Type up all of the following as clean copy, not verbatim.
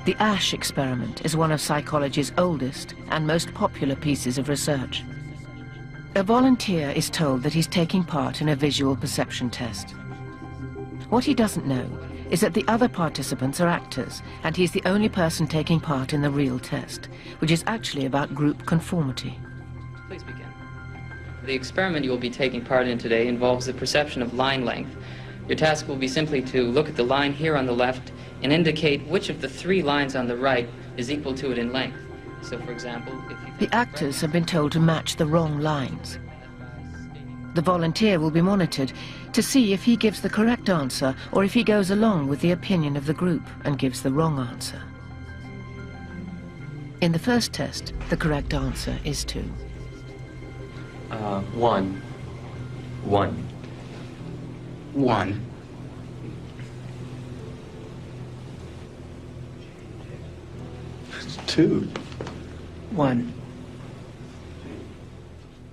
The ASCH experiment is one of psychology's oldest and most popular pieces of research. A volunteer is told that he's taking part in a visual perception test. What he doesn't know is that the other participants are actors, and he's the only person taking part in the real test, which is actually about group conformity. Please begin. The experiment you will be taking part in today involves the perception of line length. Your task will be simply to look at the line here on the left and indicate which of the 3 lines on the right is equal to it in length. So, for example, if you... The actors have been told to match the wrong lines. The volunteer will be monitored to see if he gives the correct answer or if he goes along with the opinion of the group and gives the wrong answer. In the first test, the correct answer is 2. 1. 1. 1. 2. 1.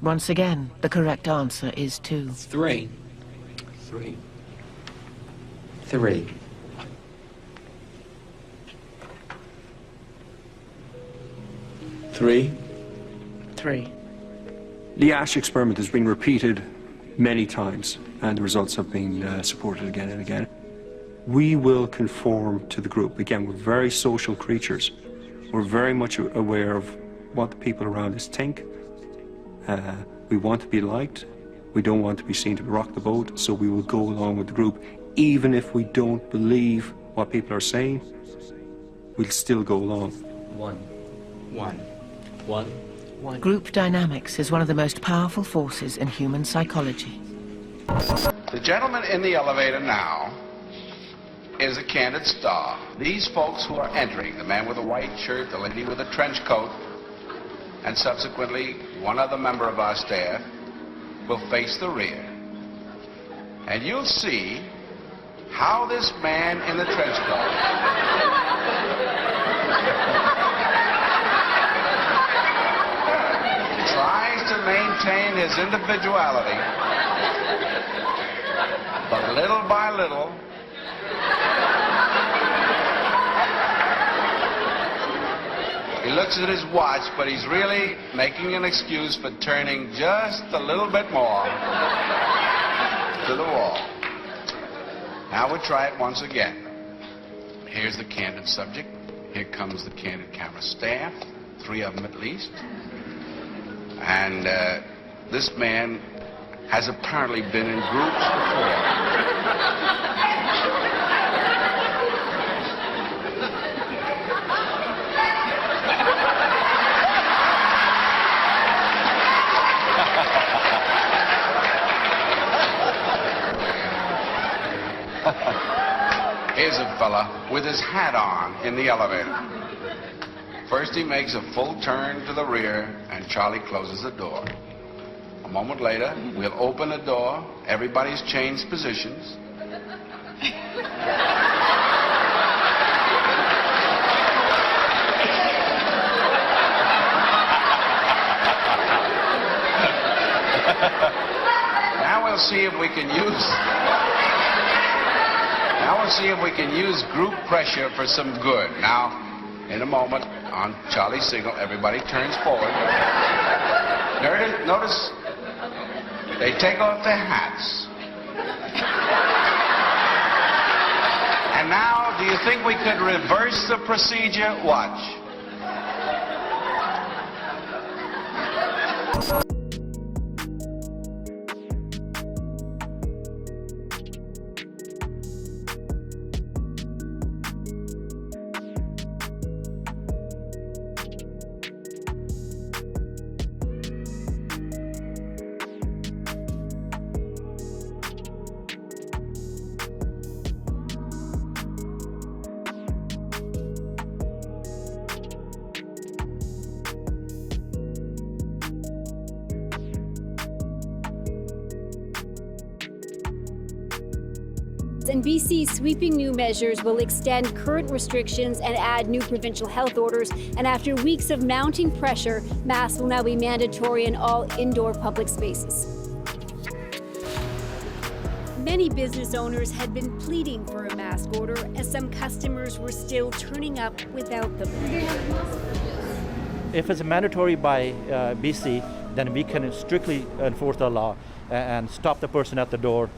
Once again, the correct answer is 2. 3. 3. 3. 3. 3. The ASCH experiment has been repeated many times, and the results have been supported again and again. We will conform to the group. Again, we're very social creatures. We're very much aware of what the people around us think. We want to be liked. We don't want to be seen to rock the boat, so we will go along with the group. Even if we don't believe what people are saying, we'll still go along. 1. 1. 1. Group dynamics is one of the most powerful forces in human psychology. The gentleman in the elevator now is a candid star. These folks who are entering, the man with the white shirt, the lady with the trench coat, and subsequently one other member of our staff, will face the rear. And you'll see how this man in the trench coat tries to maintain his individuality, but little by little, he looks at his watch, but he's really making an excuse for turning just a little bit more to the wall. Now we'll try it once again. Here's the candid subject. Here comes the candid camera staff, 3 of them at least. And this man has apparently been in groups before. Here's a fella with his hat on in the elevator. First he makes a full turn to the rear and Charlie closes the door. A moment later, we'll open the door. Everybody's changed positions. Now we'll see if we can use group pressure for some good. Now, in a moment, on Charlie's signal, everybody turns forward. Notice they take off their hats. And now, do you think we could reverse the procedure? Watch. And BC's sweeping new measures will extend current restrictions and add new provincial health orders. And after weeks of mounting pressure, masks will now be mandatory in all indoor public spaces. Many business owners had been pleading for a mask order as some customers were still turning up without them. If it's mandatory by BC, then we can strictly enforce the law and stop the person at the door.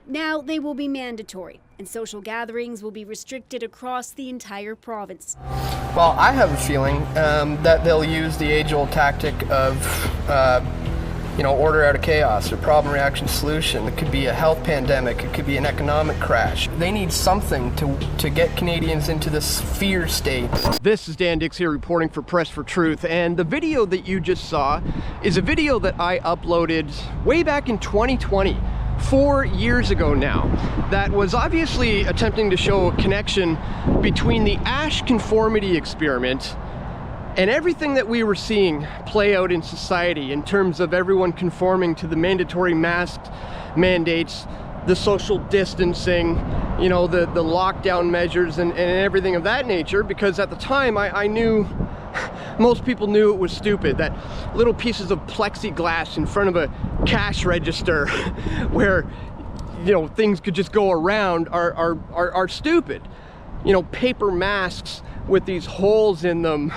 Now they will be mandatory, and social gatherings will be restricted across the entire province. Well, I have a feeling that they'll use the age-old tactic of, order out of chaos or problem, reaction, solution. It could be a health pandemic. It could be an economic crash. They need something to get Canadians into this fear state. This is Dan Dix here reporting for Press for Truth, and the video that you just saw is a video that I uploaded way back in 2020. 4 years ago now, that was obviously attempting to show a connection between the ASCH conformity experiment and everything that we were seeing play out in society in terms of everyone conforming to the mandatory mask mandates, the social distancing, the lockdown measures and everything of that nature, because at the time I knew, most people knew it was stupid, that little pieces of plexiglass in front of a cash register where, things could just go around are stupid. Paper masks with these holes in them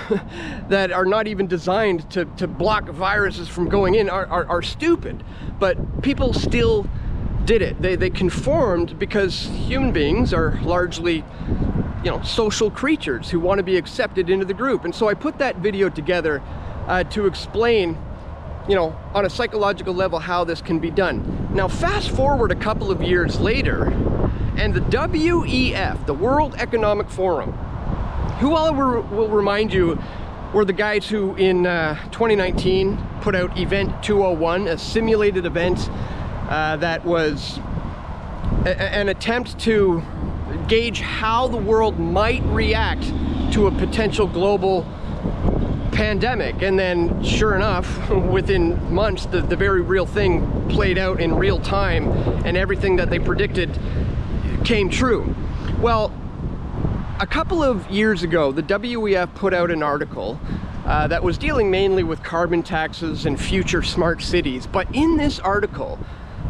that are not even designed to block viruses from going in are stupid. But people still did it. They conformed because human beings are largely social creatures who want to be accepted into the group. And so I put that video together to explain, on a psychological level how this can be done. Now fast forward a couple of years later, and the WEF, the World Economic Forum, who I will remind you were the guys who in 2019 put out Event 201, a simulated event that was an attempt to gauge how the world might react to a potential global pandemic. And then sure enough, within months, the very real thing played out in real time, and everything that they predicted came true. Well, a couple of years ago, the WEF put out an article that was dealing mainly with carbon taxes and future smart cities. But in this article,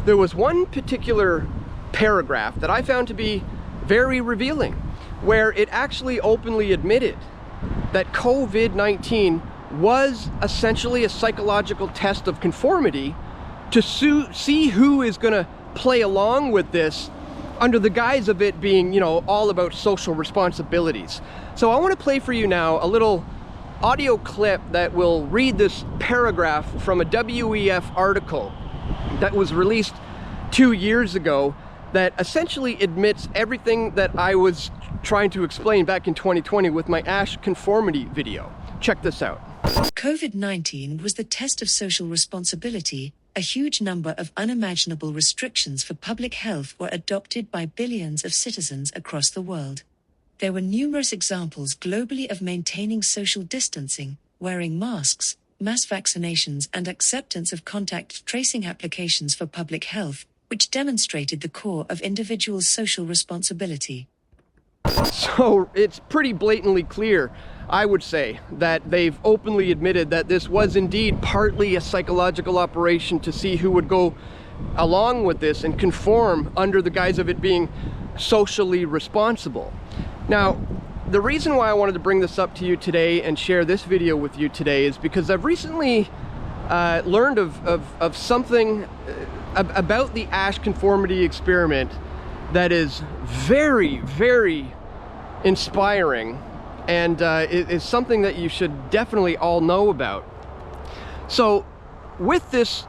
there was one particular paragraph that I found to be very revealing, where it actually openly admitted that COVID-19 was essentially a psychological test of conformity to see who is going to play along with this under the guise of it being, all about social responsibilities. So I want to play for you now a little audio clip that will read this paragraph from a WEF article that was released 2 years ago that essentially admits everything that I was trying to explain back in 2020 with my ASCH conformity video. Check this out. COVID-19 was the test of social responsibility. A huge number of unimaginable restrictions for public health were adopted by billions of citizens across the world. There were numerous examples globally of maintaining social distancing, wearing masks, mass vaccinations, and acceptance of contact tracing applications for public health, which demonstrated the core of individuals' social responsibility. So it's pretty blatantly clear, I would say, that they've openly admitted that this was indeed partly a psychological operation to see who would go along with this and conform under the guise of it being socially responsible. Now, the reason why I wanted to bring this up to you today and share this video with you today is because I've recently learned of something about the ASCH conformity experiment that is very, very inspiring, and it is something that you should definitely all know about. So with this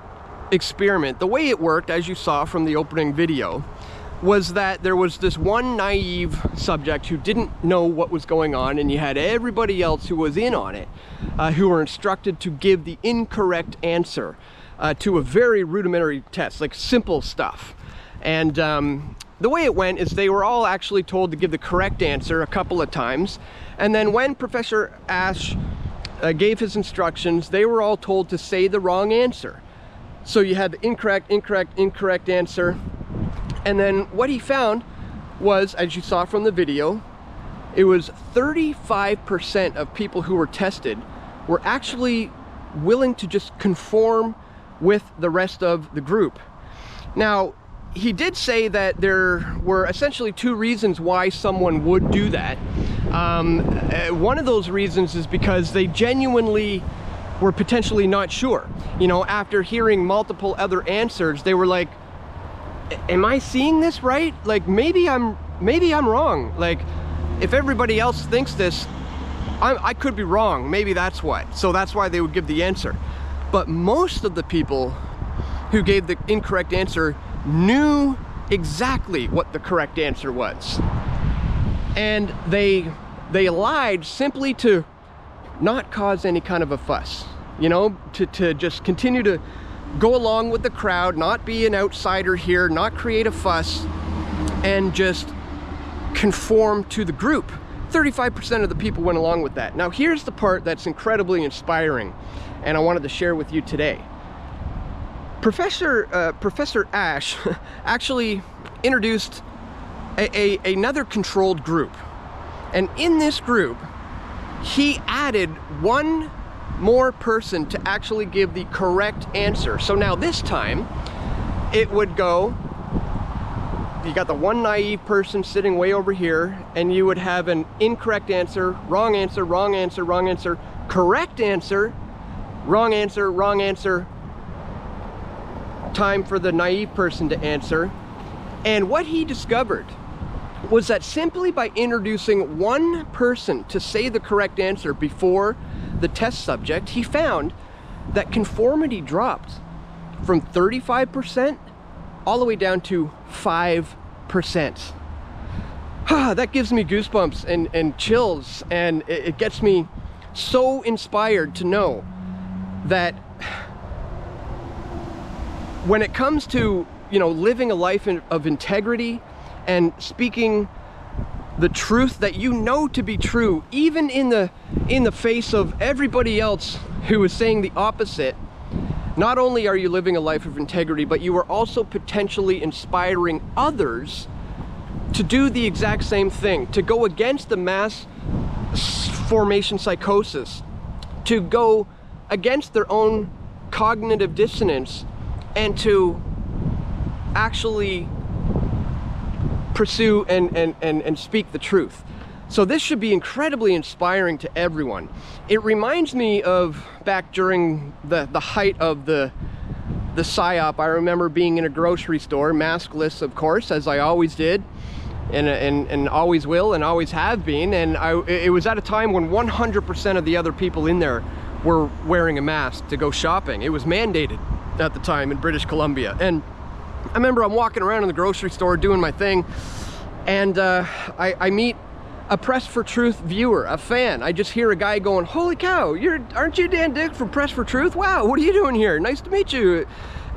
experiment, the way it worked, as you saw from the opening video, was that there was this one naive subject who didn't know what was going on, and you had everybody else who was in on it, who were instructed to give the incorrect answer to a very rudimentary test, like simple stuff. And the way it went is they were all actually told to give the correct answer a couple of times, and then when Professor ASCH gave his instructions, they were all told to say the wrong answer. So you had the incorrect answer, and then what he found was, as you saw from the video, it was 35% of people who were tested were actually willing to just conform with the rest of the group. Now, he did say that there were essentially two reasons why someone would do that. One of those reasons is because they genuinely were potentially not sure. You know, after hearing multiple other answers, they were like, am I seeing this right? Like, maybe I'm wrong. Like, if everybody else thinks this, I could be wrong. Maybe that's what. So that's why they would give the answer. But most of the people who gave the incorrect answer knew exactly what the correct answer was. And they lied simply to not cause any kind of a fuss, you know, to just continue to go along with the crowd, not be an outsider here, not create a fuss, and just conform to the group. 35% of the people went along with that. Now here's the part that's incredibly inspiring, and I wanted to share with you today. Professor ASCH actually introduced another controlled group, and in this group he added one more person to actually give the correct answer. So now this time it would go, you got the one naive person sitting way over here, and you would have an incorrect answer, wrong answer, wrong answer, wrong answer, correct answer, wrong answer, wrong answer, time for the naive person to answer. And what he discovered was that simply by introducing one person to say the correct answer before the test subject, he found that conformity dropped from 35% all the way down to 5%. That gives me goosebumps and chills, and it gets me so inspired to know that when it comes to, you know, living a life of integrity and speaking the truth that you know to be true, even in the face of everybody else who is saying the opposite, not only are you living a life of integrity, but you are also potentially inspiring others to do the exact same thing, to go against the mass formation psychosis, to go against their own cognitive dissonance, and to actually pursue and speak the truth. So this should be incredibly inspiring to everyone. It reminds me of back during the height of the PSYOP. I remember being in a grocery store, maskless of course, as I always did, and always will and always have been, and it was at a time when 100% of the other people in there were wearing a mask to go shopping. It was mandated at the time in British Columbia. And I remember I'm walking around in the grocery store doing my thing, and I meet a Press for Truth viewer, a fan. I just hear a guy going, "Holy cow, aren't you Dan Dick from Press for Truth? Wow, what are you doing here? Nice to meet you."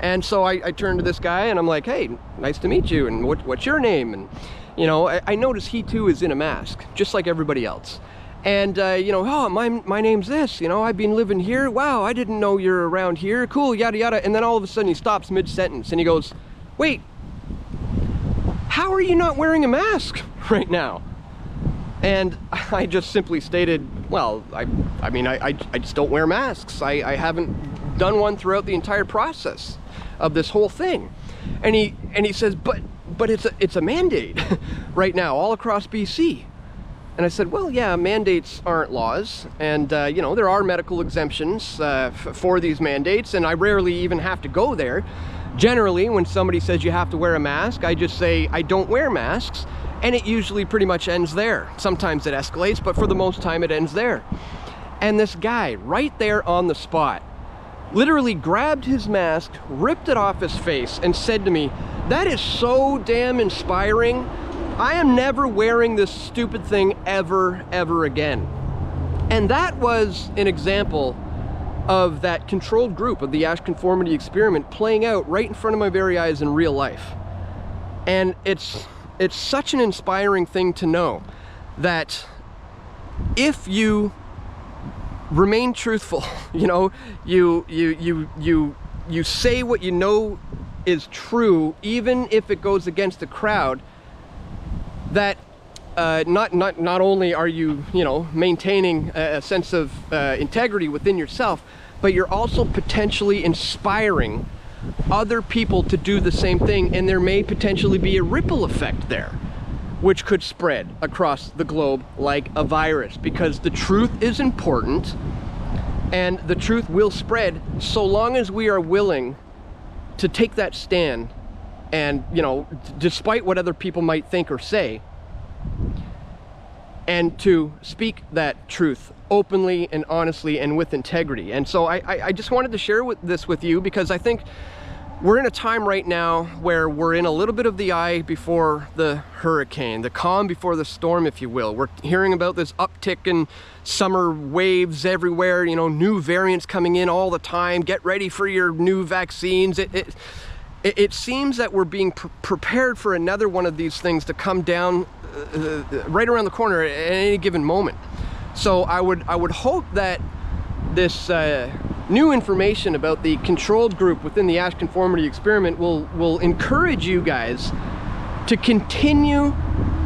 And so I turn to this guy and I'm like, "Hey, nice to meet you, and what's your name?" And you know, I notice he too is in a mask, just like everybody else. And you know, "Oh, my name's this, you know, I've been living here. Wow, I didn't know you're around here. Cool, yada yada." And then all of a sudden he stops mid-sentence and he goes, "Wait, how are you not wearing a mask right now?" And I just simply stated, well, I mean, I just don't wear masks. I haven't done one throughout the entire process of this whole thing. And he says, but it's a mandate right now all across BC. And I said, well, yeah, mandates aren't laws, and you know, there are medical exemptions for these mandates, and I rarely even have to go there. Generally, when somebody says you have to wear a mask, I just say I don't wear masks, and it usually pretty much ends there. Sometimes it escalates, but for the most time it ends there. And this guy, right there on the spot, literally grabbed his mask, ripped it off his face, and said to me, "That is so damn inspiring. I am never wearing this stupid thing ever again." And that was an example of that controlled group of the ASCH conformity experiment playing out right in front of my very eyes in real life. And it's such an inspiring thing to know that if you remain truthful, you know, you say what you know is true, even if it goes against the crowd, that not only are you, you know, maintaining a sense of integrity within yourself, but you're also potentially inspiring other people to do the same thing, and there may potentially be a ripple effect there, which could spread across the globe like a virus, because the truth is important, and the truth will spread so long as we are willing to take that stand and, you know, despite what other people might think or say, and to speak that truth openly and honestly and with integrity. And so I just wanted to share this with you, because I think we're in a time right now where we're in a little bit of the eye before the hurricane, the calm before the storm, if you will. We're hearing about this uptick in summer waves everywhere, you know, new variants coming in all the time. Get ready for your new vaccines. It seems that we're being prepared for another one of these things to come down right around the corner at any given moment. So I would hope that this new information about the controlled group within the ASCH conformity experiment will encourage you guys to continue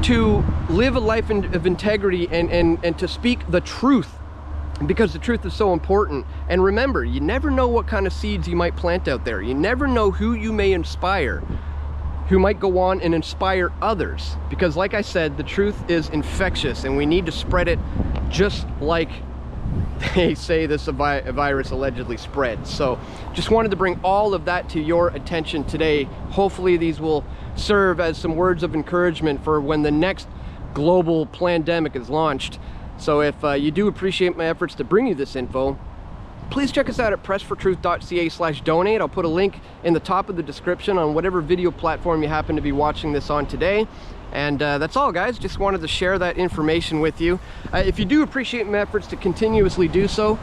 to live a life of integrity and to speak the truth, because the truth is so important. And remember, you never know what kind of seeds you might plant out there. You never know who you may inspire, who might go on and inspire others, because like I said, the truth is infectious and we need to spread it just like they say this virus allegedly spreads. So just wanted to bring all of that to your attention today. Hopefully these will serve as some words of encouragement for when the next global pandemic is launched. So if you do appreciate my efforts to bring you this info, please check us out at pressfortruth.ca/donate. I'll put a link in the top of the description on whatever video platform you happen to be watching this on today. And that's all, guys. Just wanted to share that information with you. If you do appreciate my efforts to continuously do so,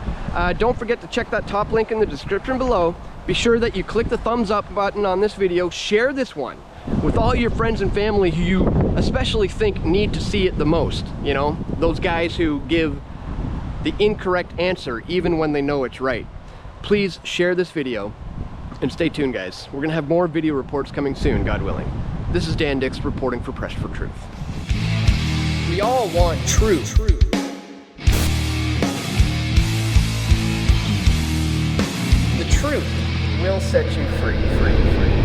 don't forget to check that top link in the description below. Be sure that you click the thumbs up button on this video. Share this one with all your friends and family who you especially think need to see it the most. You know, those guys who give the incorrect answer even when they know it's right. Please share this video and stay tuned, guys. We're gonna have more video reports coming soon, God willing. This is Dan Dix reporting for Press for Truth. We all want truth. The truth will set you free.